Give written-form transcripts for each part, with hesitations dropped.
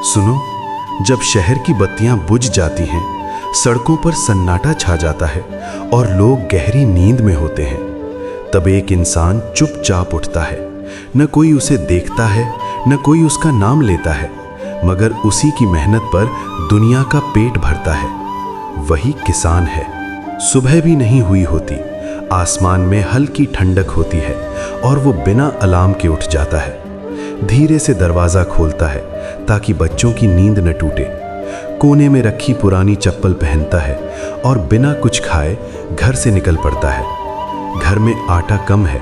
सुनो, जब शहर की बत्तियां बुझ जाती हैं, सड़कों पर सन्नाटा छा जाता है और लोग गहरी नींद में होते हैं, तब एक इंसान चुपचाप उठता है। न कोई उसे देखता है, न कोई उसका नाम लेता है, मगर उसी की मेहनत पर दुनिया का पेट भरता है। वही किसान है। सुबह भी नहीं हुई होती, आसमान में हल्की ठंडक होती है और वो बिना अलार्म के उठ जाता है। धीरे से दरवाज़ा खोलता है ताकि बच्चों की नींद न टूटे। कोने में रखी पुरानी चप्पल पहनता है और बिना कुछ खाए घर से निकल पड़ता है। घर में आटा कम है,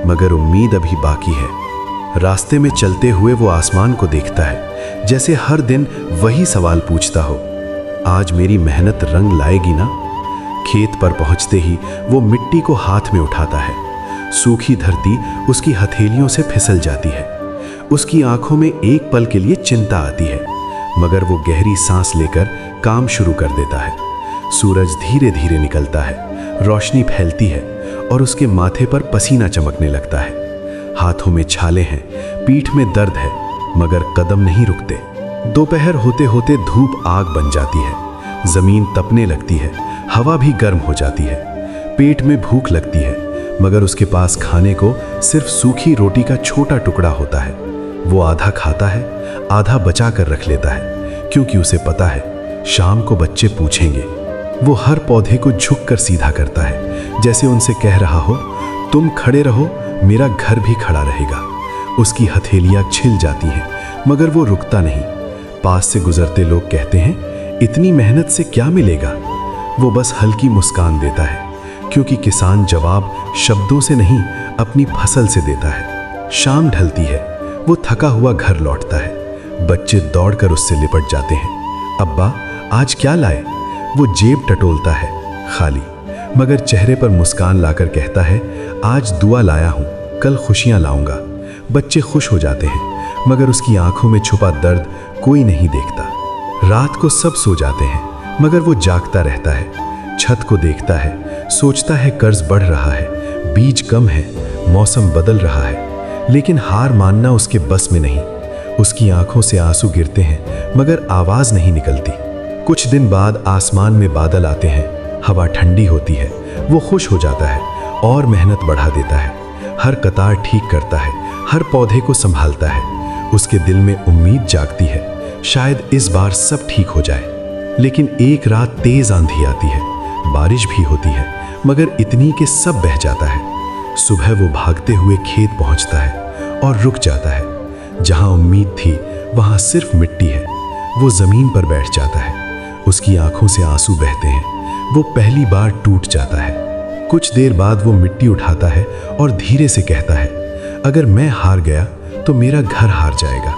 मगर उम्मीद अभी बाकी है। रास्ते में चलते हुए वो आसमान को देखता है, जैसे हर दिन वही सवाल पूछता हो, आज मेरी मेहनत रंग लाएगी ना? खेत पर पहुंचते ही वो मिट्टी को हाथ में उठाता है। सूखी धरती उसकी हथेलियों से फिसल जाती है। उसकी आंखों में एक पल के लिए चिंता आती है, मगर वो गहरी सांस लेकर काम शुरू कर देता है। सूरज धीरे धीरे निकलता है, रोशनी फैलती है और उसके माथे पर पसीना चमकने लगता है। हाथों में छाले हैं, पीठ में दर्द है, मगर कदम नहीं रुकते। दोपहर होते होते धूप आग बन जाती है, जमीन तपने लगती है, हवा भी गर्म हो जाती है। पेट में भूख लगती है, मगर उसके पास खाने को सिर्फ सूखी रोटी का छोटा टुकड़ा होता है। वो आधा खाता है, आधा बचा कर रख लेता है, क्योंकि उसे पता है शाम को बच्चे पूछेंगे। वो हर पौधे को झुककर सीधा करता है, जैसे उनसे कह रहा हो, तुम खड़े रहो, मेरा घर भी खड़ा रहेगा। उसकी हथेलियां छिल जाती हैं, मगर वो रुकता नहीं। पास से गुजरते लोग कहते हैं, इतनी मेहनत से क्या मिलेगा? वो बस हल्की मुस्कान देता है, क्योंकि किसान जवाब शब्दों से नहीं, अपनी फसल से देता है। शाम ढलती है, वो थका हुआ घर लौटता है। बच्चे दौड़कर उससे लिपट जाते हैं। अब्बा, आज क्या लाए? वो जेब टटोलता है, खाली, मगर चेहरे पर मुस्कान लाकर कहता है, आज दुआ लाया हूं, कल खुशियां लाऊंगा। बच्चे खुश हो जाते हैं, मगर उसकी आंखों में छुपा दर्द कोई नहीं देखता। रात को सब सो जाते हैं, मगर वो जागता रहता है। छत को देखता है, सोचता है कर्ज बढ़ रहा है, बीज कम है, मौसम बदल रहा है, लेकिन हार मानना उसके बस में नहीं। उसकी आंखों से आंसू गिरते हैं, मगर आवाज नहीं निकलती। कुछ दिन बाद आसमान में बादल आते हैं, हवा ठंडी होती है। वो खुश हो जाता है और मेहनत बढ़ा देता है। हर कतार ठीक करता है, हर पौधे को संभालता है। उसके दिल में उम्मीद जागती है, शायद इस बार सब ठीक हो जाए। लेकिन एक रात तेज आंधी आती है, बारिश भी होती है, मगर इतनी कि सब बह जाता है। सुबह वो भागते हुए खेत पहुंचता है और रुक जाता है। जहां उम्मीद थी, वहां सिर्फ मिट्टी है। वो जमीन पर बैठ जाता है, उसकी आंखों से आंसू बहते हैं। वो पहली बार टूट जाता है। कुछ देर बाद वो मिट्टी उठाता है और धीरे से कहता है, अगर मैं हार गया तो मेरा घर हार जाएगा।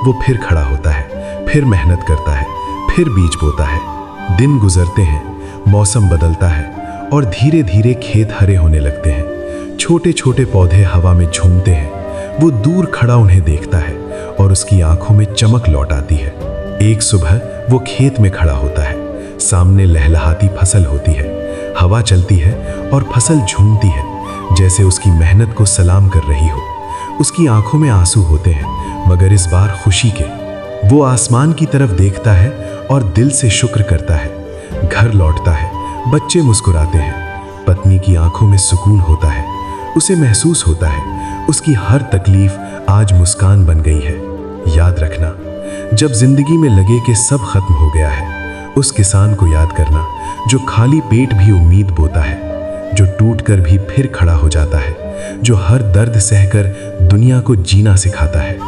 वो फिर खड़ा होता है, फिर मेहनत करता है, फिर बीज बोता है। दिन गुजरते हैं, मौसम बदलता है और धीरे धीरे खेत हरे होने लगते हैं। छोटे छोटे पौधे हवा में झूमते हैं। वो दूर खड़ा उन्हें देखता है और उसकी आंखों में चमक लौट आती है। एक सुबह वो खेत में खड़ा होता है, सामने लहलहाती फसल होती है। हवा चलती है और फसल झूमती है, जैसे उसकी मेहनत को सलाम कर रही हो। उसकी आंखों में आंसू होते हैं, मगर इस बार खुशी के। वो आसमान की तरफ देखता है और दिल से शुक्र करता है। घर लौटता है, बच्चे मुस्कुराते हैं, पत्नी की आंखों में सुकून होता है। उसे महसूस होता है उसकी हर तकलीफ आज मुस्कान बन गई है। याद रखना, जब जिंदगी में लगे कि सब खत्म हो गया है, उस किसान को याद करना जो खाली पेट भी उम्मीद बोता है, जो टूटकर भी फिर खड़ा हो जाता है, जो हर दर्द सहकर दुनिया को जीना सिखाता है।